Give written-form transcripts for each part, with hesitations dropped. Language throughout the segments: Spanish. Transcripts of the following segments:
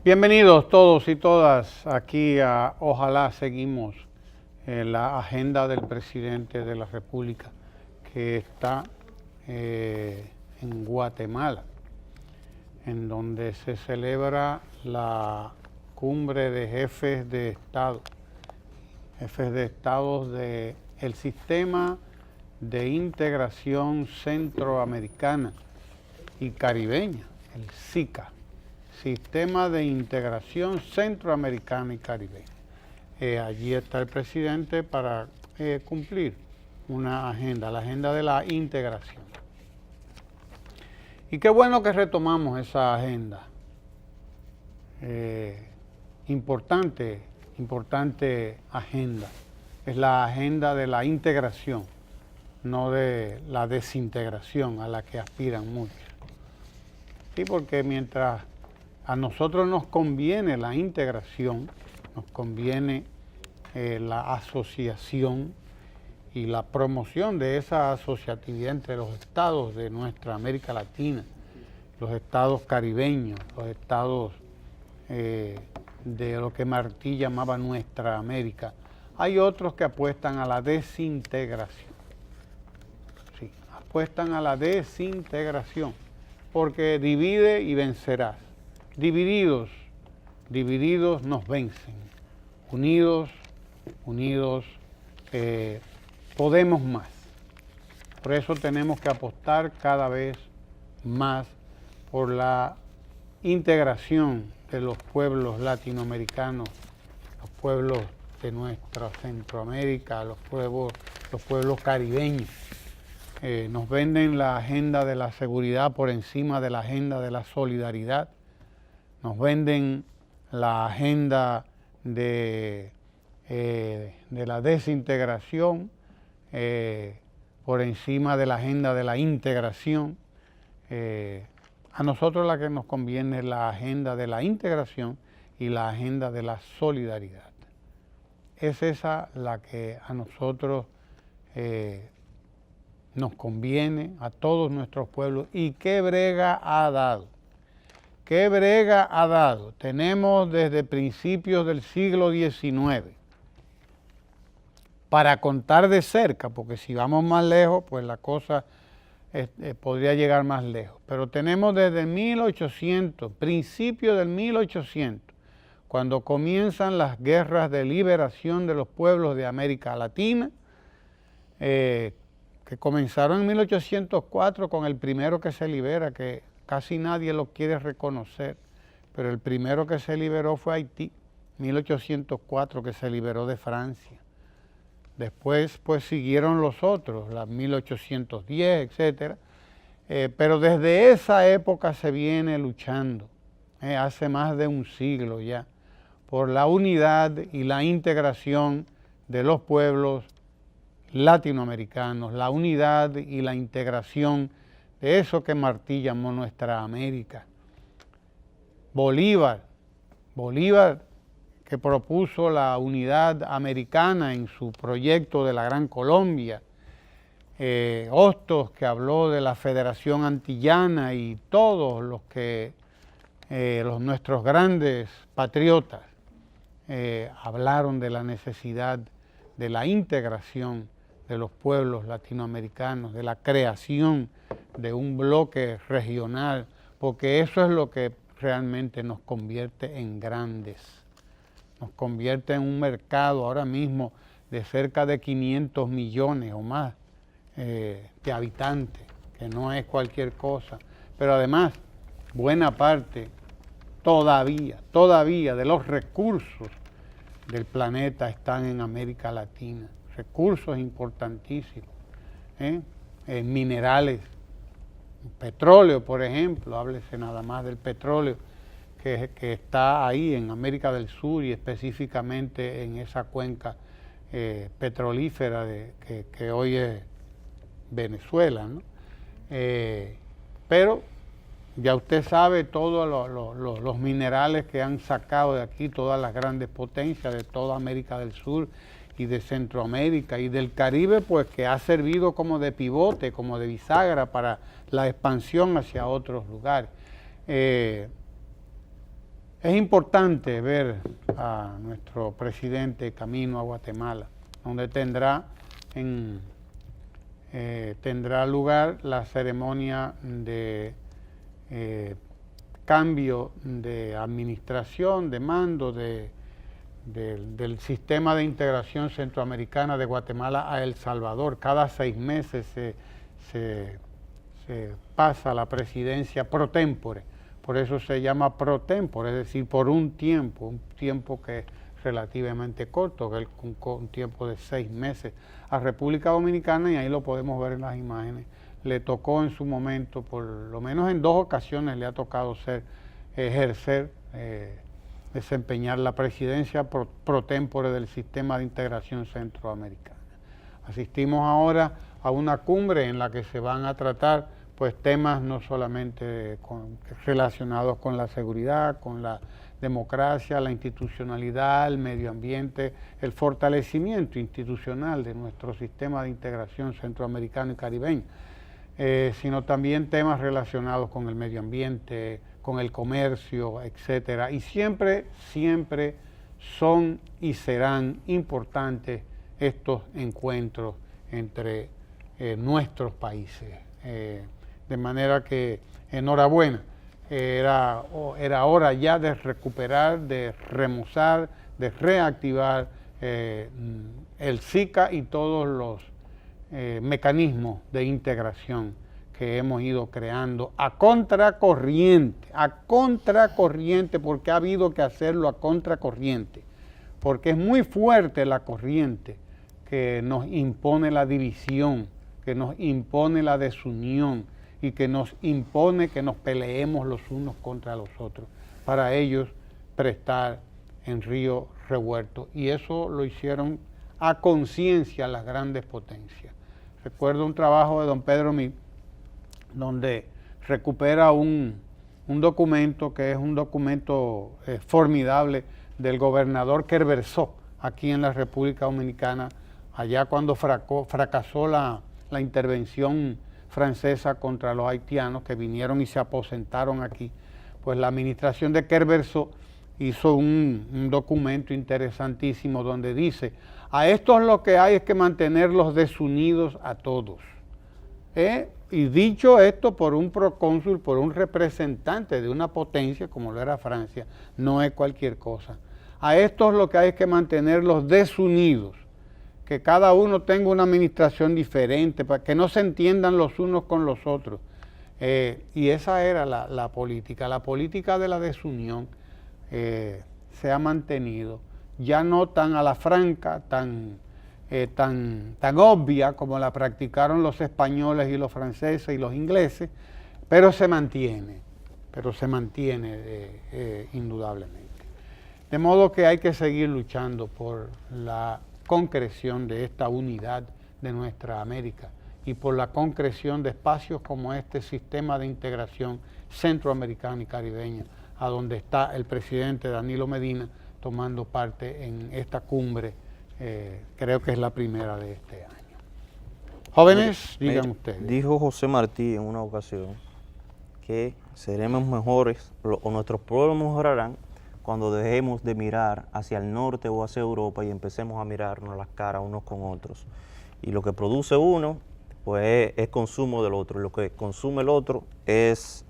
Bienvenidos todos y todas aquí a Ojalá Seguimos, la agenda del presidente de la República que está en Guatemala, en donde se celebra la cumbre de jefes de estados del sistema de integración centroamericana y caribeña, el SICA. Sistema de Integración Centroamericana y Caribeña. Allí está el presidente para cumplir una agenda, la agenda de la integración. Y qué bueno que retomamos esa agenda. Importante agenda. Es la agenda de la integración, no de la desintegración a la que aspiran muchos. Sí, porque mientras a nosotros nos conviene la integración, nos conviene la asociación y la promoción de esa asociatividad entre los estados de nuestra América Latina, los estados caribeños, los estados de lo que Martí llamaba nuestra América. Hay otros que apuestan a la desintegración. Sí, apuestan a la desintegración, porque divide y vencerás. Divididos nos vencen. Unidos podemos más. Por eso tenemos que apostar cada vez más por la integración de los pueblos latinoamericanos, los pueblos de nuestra Centroamérica, los pueblos caribeños. Nos venden la agenda de la seguridad por encima de la agenda de la solidaridad. Nos venden la agenda de la desintegración por encima de la agenda de la integración. A nosotros la que nos conviene es la agenda de la integración y la agenda de la solidaridad. Es esa la que a nosotros nos conviene, a todos nuestros pueblos. ¿Y qué brega ha dado? ¿Qué brega ha dado? Tenemos desde principios del siglo XIX, para contar de cerca, porque si vamos más lejos, pues la cosa podría llegar más lejos. Pero tenemos desde 1800, principios del 1800, cuando comienzan las guerras de liberación de los pueblos de América Latina, que comenzaron en 1804 con el primero que se libera, que casi nadie lo quiere reconocer, pero el primero que se liberó fue Haití, 1804, que se liberó de Francia. Después, pues, siguieron los otros, las 1810, etc. Pero desde esa época se viene luchando, hace más de un siglo ya, por la unidad y la integración de los pueblos latinoamericanos, la unidad y la integración de eso que Martí llamó nuestra América. Bolívar que propuso la unidad americana en su proyecto de la Gran Colombia, Hostos que habló de la Federación Antillana y todos los que nuestros grandes patriotas hablaron de la necesidad de la integración de los pueblos latinoamericanos, de la creación de un bloque regional, porque eso es lo que realmente nos convierte en grandes, nos convierte en un mercado ahora mismo de cerca de 500 millones o más de habitantes, que no es cualquier cosa, pero además buena parte todavía de los recursos del planeta están en América Latina, recursos importantísimos, minerales, petróleo, por ejemplo, háblese nada más del petróleo que está ahí en América del Sur y específicamente en esa cuenca petrolífera que hoy es Venezuela, ¿no? Pero ya usted sabe todos los minerales que han sacado de aquí todas las grandes potencias de toda América del Sur y de Centroamérica y del Caribe, pues que ha servido como de pivote, como de bisagra para la expansión hacia otros lugares. Es importante ver a nuestro presidente camino a Guatemala, donde tendrá lugar la ceremonia de cambio de administración, de mando del sistema de integración centroamericana de Guatemala a El Salvador. Cada 6 meses se pasa la presidencia pro tempore, por eso se llama pro tempore, es decir, por un tiempo que es relativamente corto, que es un tiempo de 6 meses a República Dominicana, y ahí lo podemos ver en las imágenes. Le tocó en su momento, por lo menos en 2 ocasiones le ha tocado desempeñar la presidencia pro tempore del sistema de integración centroamericana. Asistimos ahora a una cumbre en la que se van a tratar pues temas no solamente relacionados con la seguridad, con la democracia, la institucionalidad, el medio ambiente, el fortalecimiento institucional de nuestro sistema de integración centroamericano y caribeño, sino también temas relacionados con el medio ambiente, con el comercio, etcétera. Y siempre son y serán importantes estos encuentros entre nuestros países. De manera que enhorabuena, era hora ya de recuperar, de remozar, de reactivar el SICA y todos los mecanismos de integración que hemos ido creando a contracorriente, porque ha habido que hacerlo a contracorriente, porque es muy fuerte la corriente que nos impone la división, que nos impone la desunión y que nos impone que nos peleemos los unos contra los otros, para ellos prestar en río revuelto. Y eso lo hicieron a conciencia las grandes potencias. Recuerdo un trabajo de don Pedro Mil, donde recupera un documento que es un documento formidable del gobernador Kerversó, aquí en la República Dominicana, allá cuando fracasó la intervención francesa contra los haitianos que vinieron y se aposentaron aquí. Pues la administración de Kerversó hizo un documento interesantísimo donde dice: a estos lo que hay es que mantenerlos desunidos a todos. Y dicho esto por un procónsul, por un representante de una potencia como lo era Francia, no es cualquier cosa. A estos lo que hay es que mantenerlos desunidos, que cada uno tenga una administración diferente, para que no se entiendan los unos con los otros. Y esa era la política de la desunión. Se ha mantenido, ya no tan a la franca, tan obvia como la practicaron los españoles y los franceses y los ingleses, pero se mantiene indudablemente. De modo que hay que seguir luchando por la concreción de esta unidad de nuestra América y por la concreción de espacios como este sistema de integración centroamericana y caribeña, a donde está el presidente Danilo Medina tomando parte en esta cumbre. Creo que es la primera de este año. Jóvenes, digan ustedes. Dijo José Martí en una ocasión que seremos mejores, o nuestros pueblos mejorarán, cuando dejemos de mirar hacia el norte o hacia Europa y empecemos a mirarnos las caras unos con otros. Y lo que produce uno, pues es consumo del otro, y lo que consume el otro es...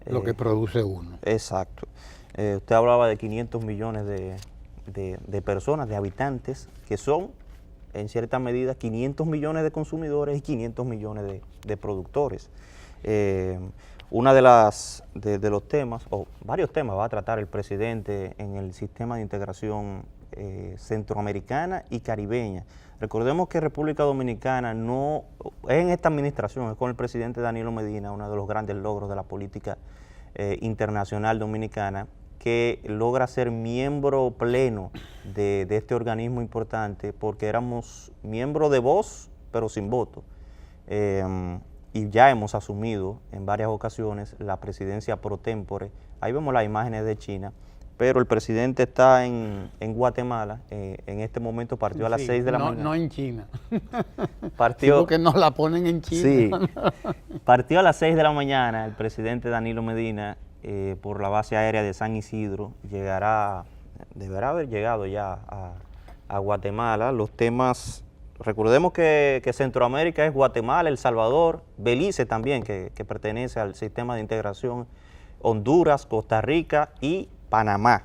lo que produce uno. Exacto. Usted hablaba de 500 millones de personas, de habitantes, que son, en cierta medida, 500 millones de consumidores y 500 millones de productores. Una de los temas, o varios temas, va a tratar el presidente en el sistema de integración centroamericana y caribeña. Recordemos que República Dominicana no es en esta administración, es con el presidente Danilo Medina, uno de los grandes logros de la política internacional dominicana, que logra ser miembro pleno de este organismo importante, porque éramos miembros de voz, pero sin voto. Y ya hemos asumido en varias ocasiones la presidencia pro tempore. Ahí vemos las imágenes de China, pero el presidente está en Guatemala. En este momento partió a las 6 de la mañana. No en China. Partió, sí, porque nos la ponen en China. Sí, partió a las 6 de la mañana el presidente Danilo Medina por la base aérea de San Isidro deberá haber llegado ya a Guatemala. Los temas, recordemos que Centroamérica es Guatemala, El Salvador, Belice también, que pertenece al sistema de integración, Honduras, Costa Rica y Panamá.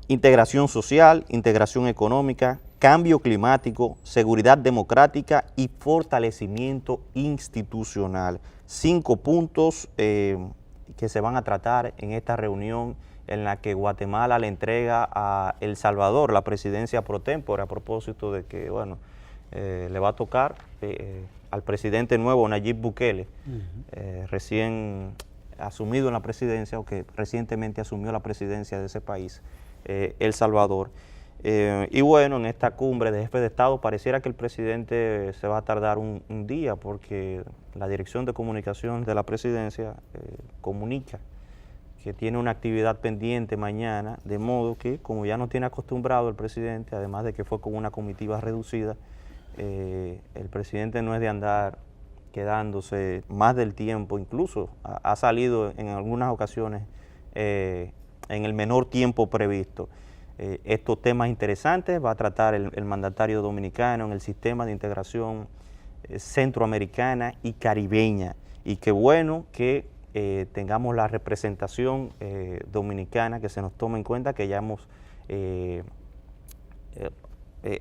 Integración social, integración económica, cambio climático, seguridad democrática y fortalecimiento institucional. 5 puntos que se van a tratar en esta reunión en la que Guatemala le entrega a El Salvador la presidencia pro tempore, a propósito de que, bueno, le va a tocar al presidente nuevo, Nayib Bukele, recién asumido en la presidencia, o que recientemente asumió la presidencia de ese país, El Salvador. Y bueno, en esta cumbre de jefes de Estado pareciera que el presidente se va a tardar un día, porque la Dirección de Comunicación de la Presidencia comunica que tiene una actividad pendiente mañana, de modo que, como ya no tiene acostumbrado el presidente, además de que fue con una comitiva reducida, el presidente no es de andar quedándose más del tiempo, incluso ha salido en algunas ocasiones en el menor tiempo previsto. Estos temas interesantes va a tratar el mandatario dominicano en el sistema de integración centroamericana y caribeña, y qué bueno que tengamos la representación dominicana, que se nos tome en cuenta que ya hemos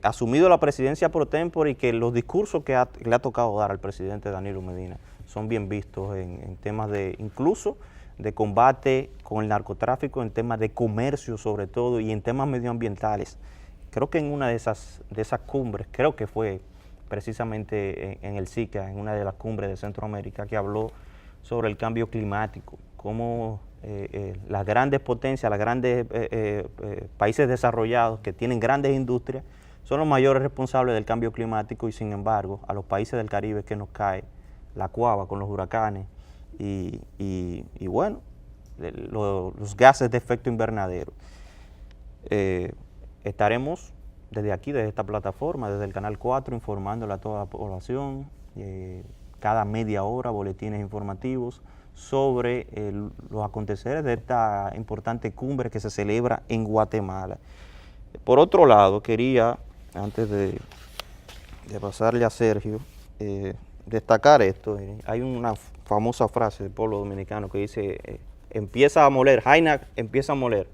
asumido la presidencia pro tempore, y que los discursos que le ha tocado dar al presidente Danilo Medina son bien vistos en temas de, incluso, de combate con el narcotráfico, en temas de comercio sobre todo, y en temas medioambientales. Creo que en una de esas cumbres, creo que fue precisamente en el SICA, en una de las cumbres de Centroamérica, que habló sobre el cambio climático, cómo las grandes potencias, los grandes países desarrollados que tienen grandes industrias, son los mayores responsables del cambio climático, y sin embargo a los países del Caribe que nos cae la cuava con los huracanes y bueno, los gases de efecto invernadero. Estaremos desde aquí, desde esta plataforma, desde el Canal 4, informándole a toda la población, cada media hora, boletines informativos sobre los aconteceres de esta importante cumbre que se celebra en Guatemala. Por otro lado, quería, antes de pasarle a Sergio, destacar esto. Hay una famosa frase del pueblo dominicano que dice, empieza a moler, Jaina empieza a moler,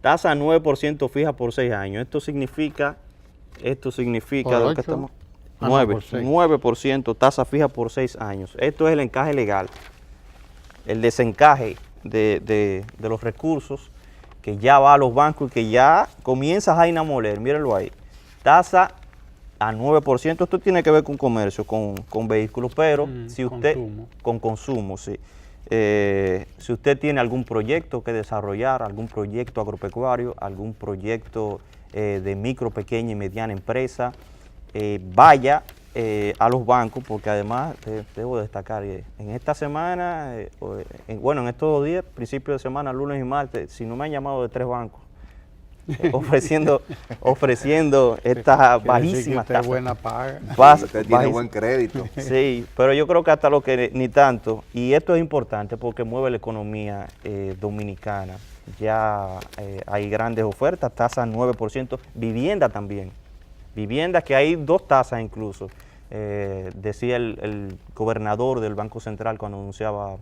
tasa 9% fija por 6 años. Esto significa ¿Por lo que 8? estamos, No, 9% tasa fija por 6 años. Esto es el encaje legal, el desencaje de los recursos que ya va a los bancos y que ya comienza Jaina a moler. Mírenlo ahí, tasa a 9%. Esto tiene que ver con comercio, con vehículos, pero si usted, con consumo, sí. Si usted tiene algún proyecto que desarrollar, algún proyecto agropecuario, algún proyecto de micro, pequeña y mediana empresa, vaya a los bancos, porque además debo destacar, en esta semana, bueno, en estos 2 días, principios de semana, lunes y martes, si no me han llamado de 3 bancos, ofreciendo estas bajísimas tasas. Buena paga. Usted tiene buen crédito. Sí, pero yo creo que hasta lo que ni tanto, y esto es importante porque mueve la economía dominicana. Ya hay grandes ofertas, tasas 9%, vivienda también. Vivienda que hay 2 tasas incluso. Decía el gobernador del Banco Central cuando anunciaba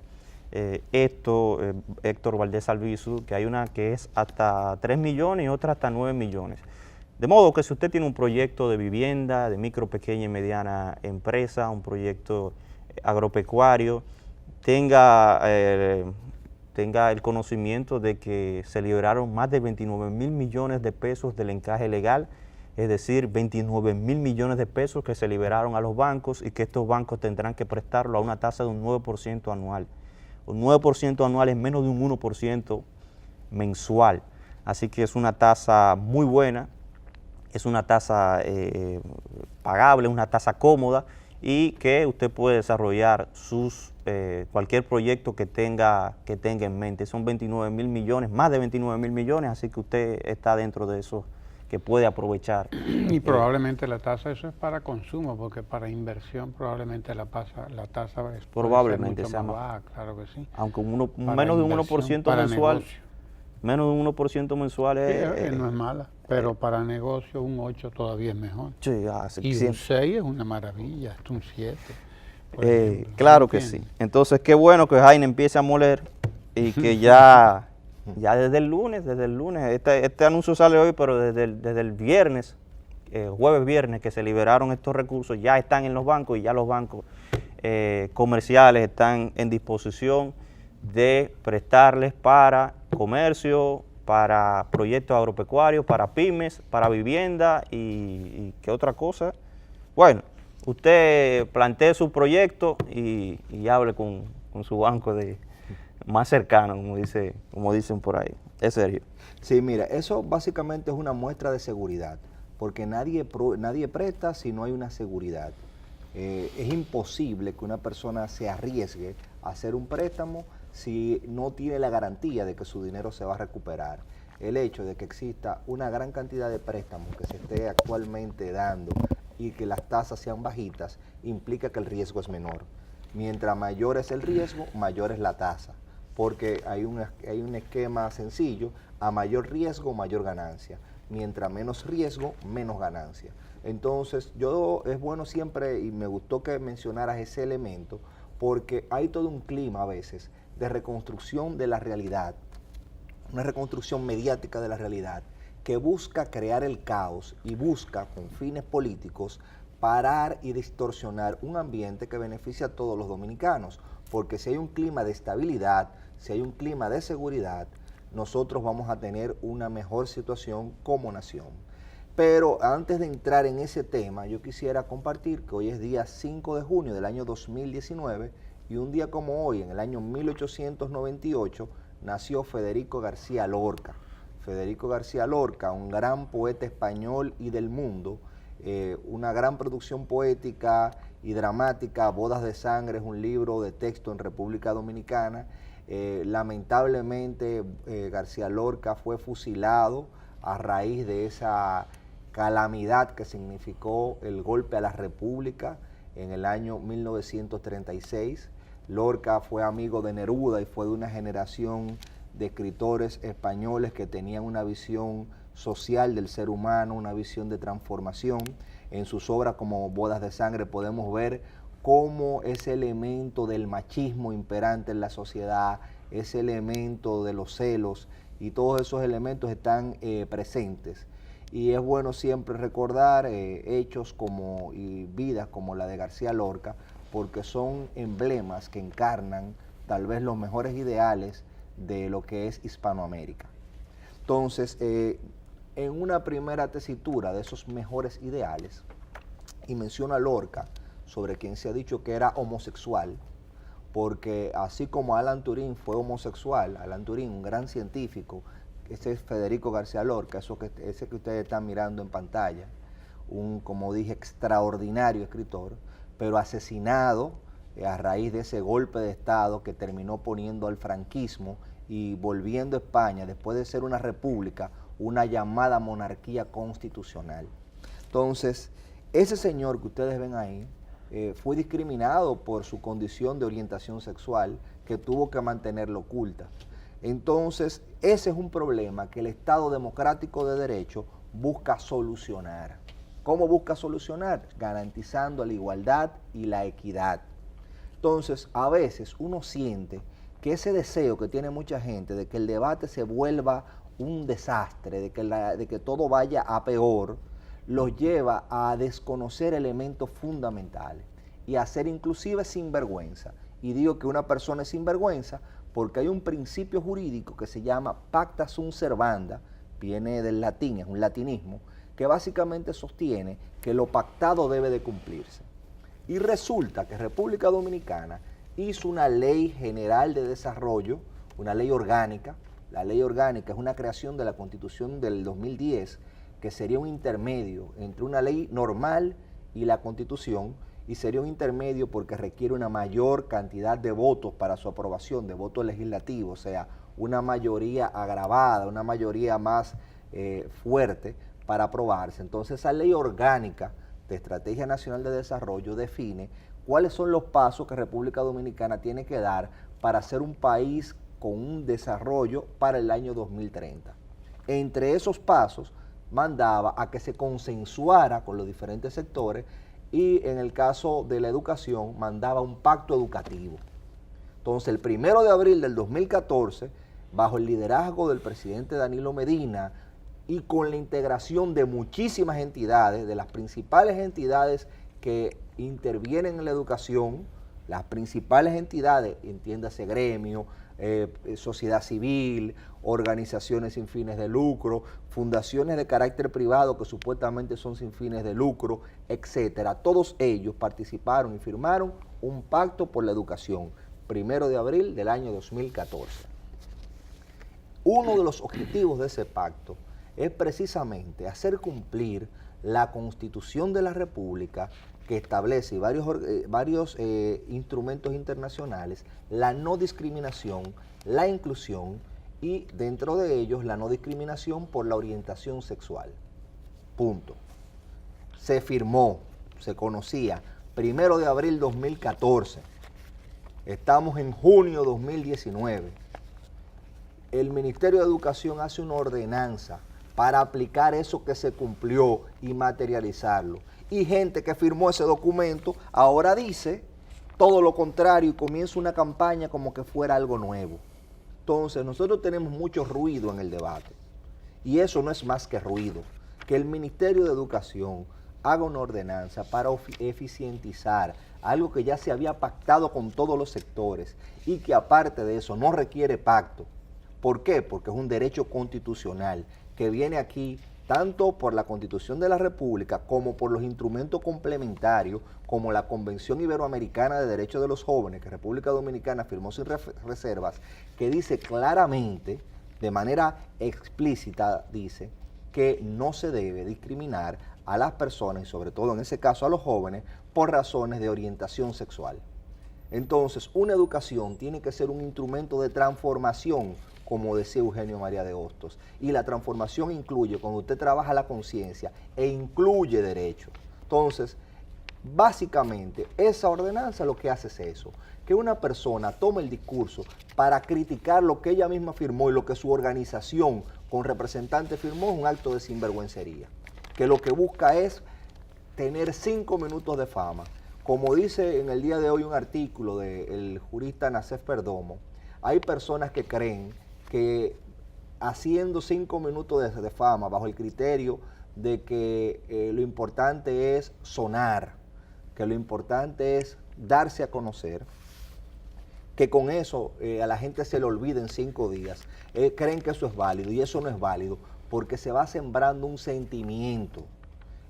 esto, Héctor Valdés Albizu, que hay una que es hasta 3 millones y otra hasta 9 millones. De modo que si usted tiene un proyecto de vivienda, de micro, pequeña y mediana empresa, un proyecto agropecuario, tenga el conocimiento de que se liberaron más de 29,000 millones de pesos del encaje legal, es decir, 29,000 millones de pesos que se liberaron a los bancos, y que estos bancos tendrán que prestarlo a una tasa de un 9% anual. Un 9% anual es menos de un 1% mensual. Así que es una tasa muy buena, es una tasa pagable, una tasa cómoda, y que usted puede desarrollar cualquier proyecto que tenga en mente. Son 29,000 millones, más de 29,000 millones, así que usted está dentro de esos que puede aprovechar. Y probablemente la tasa, eso es para consumo, porque para inversión probablemente la tasa es Probablemente puede ser sea mucho más más baja, claro que sí. Aunque Para menos de un inversión, 1% para mensual, negocio. menos de un 1% mensual No es mala, pero para negocio un 8 todavía es mejor. sí, Y un 6 es una maravilla, hasta un 7. claro que sí. Entonces, qué bueno que Jaime empiece a moler y que ya desde el lunes, este anuncio sale hoy, pero desde el viernes, jueves, viernes, que se liberaron estos recursos, ya están en los bancos y ya los bancos comerciales están en disposición de prestarles para comercio, para proyectos agropecuarios, para pymes, para vivienda y ¿qué otra cosa? Bueno, usted plantee su proyecto y hable con su banco más cercano, como dicen por ahí. Es serio. Sí, mira, eso básicamente es una muestra de seguridad, porque nadie presta si no hay una seguridad. Es imposible que una persona se arriesgue a hacer un préstamo si no tiene la garantía de que su dinero se va a recuperar. El hecho de que exista una gran cantidad de préstamos que se esté actualmente dando y que las tasas sean bajitas, implica que el riesgo es menor. Mientras mayor es el riesgo, mayor es la tasa, porque hay un esquema sencillo: a mayor riesgo, mayor ganancia. Mientras menos riesgo, menos ganancia. Entonces, es bueno siempre, y me gustó que mencionaras ese elemento, porque hay todo un clima a veces de reconstrucción de la realidad, una reconstrucción mediática de la realidad, que busca crear el caos y busca, con fines políticos, parar y distorsionar un ambiente que beneficia a todos los dominicanos, porque si hay un clima de estabilidad, si hay un clima de seguridad, nosotros vamos a tener una mejor situación como nación. Pero antes de entrar en ese tema, yo quisiera compartir que hoy es día 5 de junio del año 2019 y un día como hoy, en el año 1898, nació Federico García Lorca. Federico García Lorca, un gran poeta español y del mundo, una gran producción poética y dramática. Bodas de Sangre es un libro de texto en República Dominicana. Lamentablemente García Lorca fue fusilado a raíz de esa calamidad que significó el golpe a la República en el año 1936. Lorca fue amigo de Neruda y fue de una generación de escritores españoles que tenían una visión social del ser humano, una visión de transformación. En sus obras como Bodas de Sangre podemos ver cómo ese elemento del machismo imperante en la sociedad, ese elemento de los celos y todos esos elementos están presentes. Y es bueno siempre recordar hechos y vidas como la de García Lorca, porque son emblemas que encarnan tal vez los mejores ideales de lo que es Hispanoamérica. Entonces, en una primera tesitura de esos mejores ideales, y menciona a Lorca, sobre quien se ha dicho que era homosexual, porque así como Alan Turing fue homosexual, Alan Turing, un gran científico, ese es Federico García Lorca, ese que ustedes están mirando en pantalla, un, como dije, extraordinario escritor, pero asesinado a raíz de ese golpe de Estado que terminó poniendo al franquismo y volviendo a España, después de ser una república, una llamada monarquía constitucional. Entonces, ese señor que ustedes ven ahí fue discriminado por su condición de orientación sexual, que tuvo que mantenerlo oculta. Entonces, ese es un problema que el Estado democrático de derecho busca solucionar. ¿Cómo busca solucionar? Garantizando la igualdad y la equidad. Entonces, a veces uno siente que ese deseo que tiene mucha gente de que el debate se vuelva un desastre, de que todo vaya a peor, los lleva a desconocer elementos fundamentales y a ser inclusive sinvergüenza. Y digo que una persona es sinvergüenza porque hay un principio jurídico que se llama pacta sunt servanda, viene del latín, es un latinismo, que básicamente sostiene que lo pactado debe de cumplirse. Y resulta que República Dominicana hizo una ley general de desarrollo, una ley orgánica. La ley orgánica es una creación de la Constitución del 2010, que sería un intermedio entre una ley normal y la Constitución, y sería un intermedio porque requiere una mayor cantidad de votos para su aprobación, de votos legislativos, o sea, una mayoría agravada, una mayoría más fuerte para aprobarse. Entonces esa ley orgánica de Estrategia Nacional de Desarrollo define cuáles son los pasos que República Dominicana tiene que dar para ser un país con un desarrollo para el año 2030. Entre esos pasos mandaba a que se consensuara con los diferentes sectores y en el caso de la educación mandaba un pacto educativo. Entonces el 1 de abril del 2014, bajo el liderazgo del presidente Danilo Medina y con la integración de muchísimas entidades, de las principales entidades que intervienen en la educación, las principales entidades, entiéndase gremio, sociedad civil, organizaciones sin fines de lucro, fundaciones de carácter privado que supuestamente son sin fines de lucro, etcétera. Todos ellos participaron y firmaron un pacto por la educación, 1 de abril del año 2014. Uno de los objetivos de ese pacto es precisamente hacer cumplir la Constitución de la República, que establece varios instrumentos internacionales, la no discriminación, la inclusión y dentro de ellos la no discriminación por la orientación sexual. Punto. Se firmó, se conocía, 1 de abril 2014. Estamos en junio 2019. El Ministerio de Educación hace una ordenanza para aplicar eso que se cumplió y materializarlo. Y gente que firmó ese documento ahora dice todo lo contrario y comienza una campaña como que fuera algo nuevo. Entonces nosotros tenemos mucho ruido en el debate y eso no es más que ruido. Que el Ministerio de Educación haga una ordenanza para eficientizar algo que ya se había pactado con todos los sectores y que aparte de eso no requiere pacto. ¿Por qué? Porque es un derecho constitucional que viene aquí tanto por la Constitución de la República como por los instrumentos complementarios como la Convención Iberoamericana de Derechos de los Jóvenes que República Dominicana firmó sin reservas, que dice claramente, de manera explícita, dice que no se debe discriminar a las personas y sobre todo en ese caso a los jóvenes por razones de orientación sexual. Entonces, una educación tiene que ser un instrumento de transformación, como decía Eugenio María de Hostos. Y la transformación incluye, cuando usted trabaja la conciencia, e incluye derechos. Entonces, básicamente, esa ordenanza lo que hace es eso, que una persona tome el discurso para criticar lo que ella misma firmó y lo que su organización con representantes firmó es un acto de sinvergüencería, que lo que busca es tener 5 minutos de fama. Como dice en el día de hoy un artículo del jurista Nacef Perdomo, hay personas que creen que haciendo 5 minutos de fama bajo el criterio de que lo importante es sonar, que lo importante es darse a conocer, que con eso a la gente se le olvida en 5 días, creen que eso es válido y eso no es válido porque se va sembrando un sentimiento.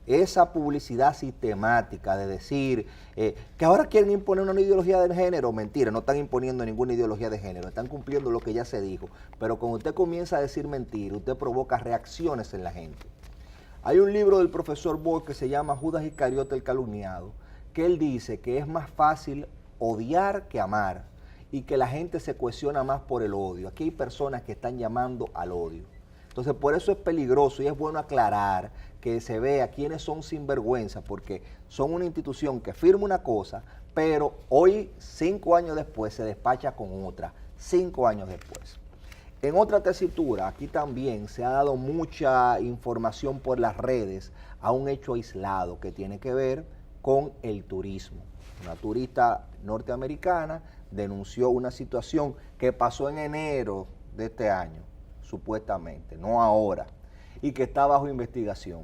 Esa publicidad sistemática de decir que ahora quieren imponer una ideología de género, mentira, no están imponiendo ninguna ideología de género, están cumpliendo lo que ya se dijo, pero cuando usted comienza a decir mentira, usted provoca reacciones en la gente. Hay un libro del profesor Boyd que se llama Judas Iscariote el calumniado, que él dice que es más fácil odiar que amar y que la gente se cohesiona más por el odio. Aquí hay personas que están llamando al odio. Entonces, por eso es peligroso y es bueno aclarar que se vea quiénes son sinvergüenza, porque son una institución que firma una cosa, pero hoy, 5 años después, se despacha con otra, 5 años después. En otra tesitura, aquí también se ha dado mucha información por las redes a un hecho aislado que tiene que ver con el turismo. Una turista norteamericana denunció una situación que pasó en enero de este año, supuestamente, no ahora, y que está bajo investigación.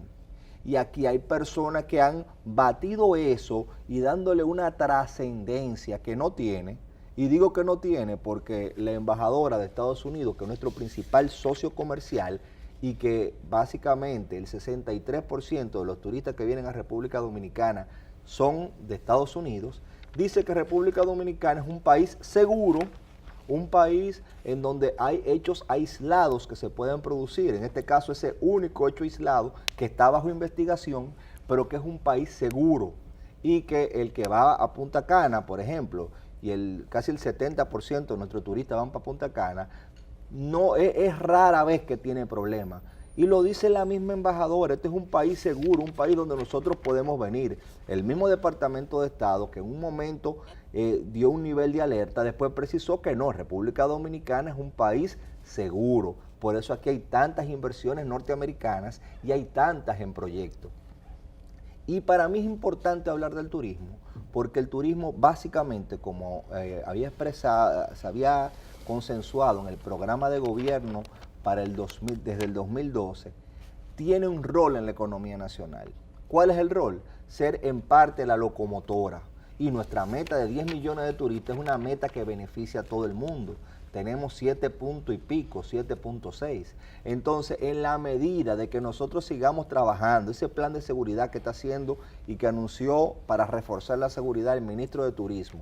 Y aquí hay personas que han batido eso y dándole una trascendencia que no tiene, y digo que no tiene porque la embajadora de Estados Unidos, que es nuestro principal socio comercial, y que básicamente el 63% de los turistas que vienen a República Dominicana son de Estados Unidos, dice que República Dominicana es un país seguro, un país en donde hay hechos aislados que se pueden producir, en este caso ese único hecho aislado que está bajo investigación, pero que es un país seguro y que el que va a Punta Cana, por ejemplo, y casi el 70% de nuestros turistas van para Punta Cana, no es rara vez que tiene problemas. Y lo dice la misma embajadora, este es un país seguro, un país donde nosotros podemos venir. El mismo Departamento de Estado, que en un momento dio un nivel de alerta, después precisó que no, República Dominicana es un país seguro. Por eso aquí hay tantas inversiones norteamericanas y hay tantas en proyectos. Y para mí es importante hablar del turismo, porque el turismo básicamente, como se había consensuado en el programa de gobierno para desde el 2012, tiene un rol en la economía nacional. ¿Cuál es el rol? Ser en parte la locomotora. Y nuestra meta de 10 millones de turistas es una meta que beneficia a todo el mundo. Tenemos 7 puntos y pico, 7.6. Entonces, en la medida de que nosotros sigamos trabajando, ese plan de seguridad que está haciendo y que anunció para reforzar la seguridad el ministro de Turismo,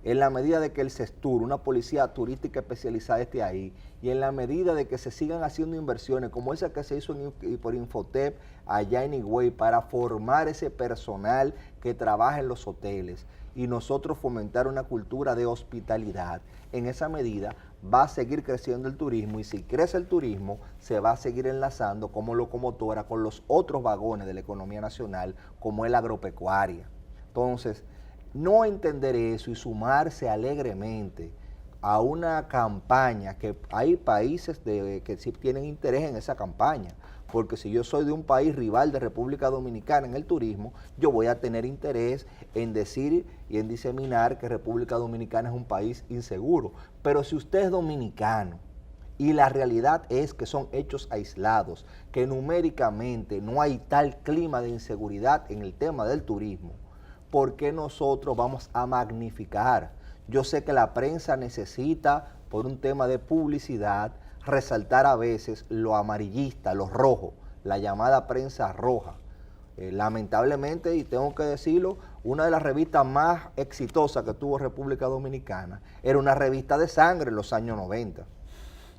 en la medida de que el CESTUR, una policía turística especializada, esté ahí, y en la medida de que se sigan haciendo inversiones como esa que se hizo por Infotep allá en Higüey para formar ese personal que trabaja en los hoteles y nosotros fomentar una cultura de hospitalidad, en esa medida va a seguir creciendo el turismo, y si crece el turismo se va a seguir enlazando como locomotora con los otros vagones de la economía nacional, como es la agropecuaria. Entonces, no entender eso y sumarse alegremente a una campaña, que hay países que sí tienen interés en esa campaña, porque si yo soy de un país rival de República Dominicana en el turismo, yo voy a tener interés en decir y en diseminar que República Dominicana es un país inseguro. Pero si usted es dominicano y la realidad es que son hechos aislados, que numéricamente no hay tal clima de inseguridad en el tema del turismo, ¿por qué nosotros vamos a magnificar? Yo sé que la prensa necesita, por un tema de publicidad, resaltar a veces lo amarillista, lo rojo, la llamada prensa roja. Lamentablemente, y tengo que decirlo, una de las revistas más exitosas que tuvo República Dominicana era una revista de sangre en los años 90.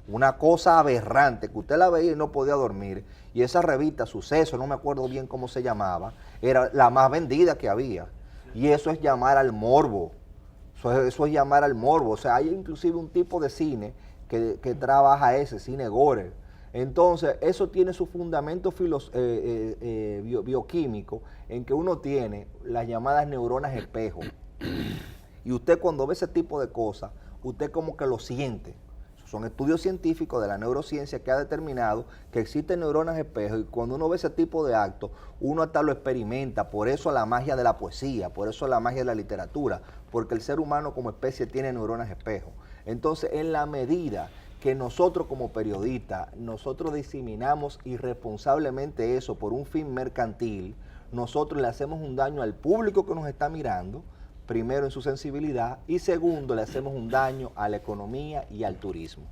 Una cosa aberrante, que usted la veía y no podía dormir. Y esa revista, Suceso, no me acuerdo bien cómo se llamaba, era la más vendida que había. Y eso es llamar al morbo. Eso es llamar al morbo. O sea, hay inclusive un tipo de cine que trabaja ese, cine gore. Entonces, eso tiene su fundamento bioquímico, en que uno tiene las llamadas neuronas espejo. Y usted cuando ve ese tipo de cosas, usted como que lo siente. Son estudios científicos de la neurociencia que ha determinado que existen neuronas espejo, y cuando uno ve ese tipo de actos, uno hasta lo experimenta. Por eso la magia de la poesía, por eso la magia de la literatura, porque el ser humano como especie tiene neuronas espejo. Entonces, en la medida que nosotros como periodistas, nosotros diseminamos irresponsablemente eso por un fin mercantil, nosotros le hacemos un daño al público que nos está mirando, primero en su sensibilidad, y segundo, le hacemos un daño a la economía y al turismo.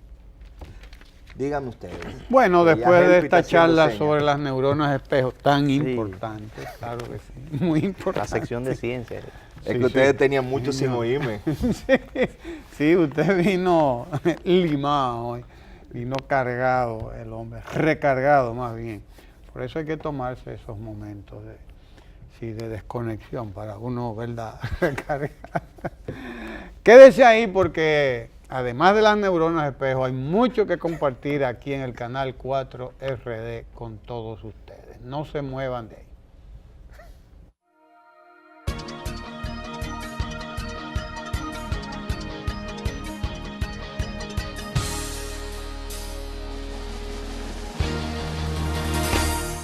Díganme ustedes. Bueno, después de esta charla sobre las neuronas espejo, tan importante, claro que sí, muy importante. La sección de ciencia. Es que ustedes tenían mucho sin oírme. Sí, usted vino limado hoy, vino cargado el hombre, recargado más bien. Por eso hay que tomarse esos momentos de desconexión para uno, ¿verdad?, recargar. Quédese ahí porque además de las neuronas espejo, hay mucho que compartir aquí en el canal 4RD con todos ustedes. No se muevan de ahí.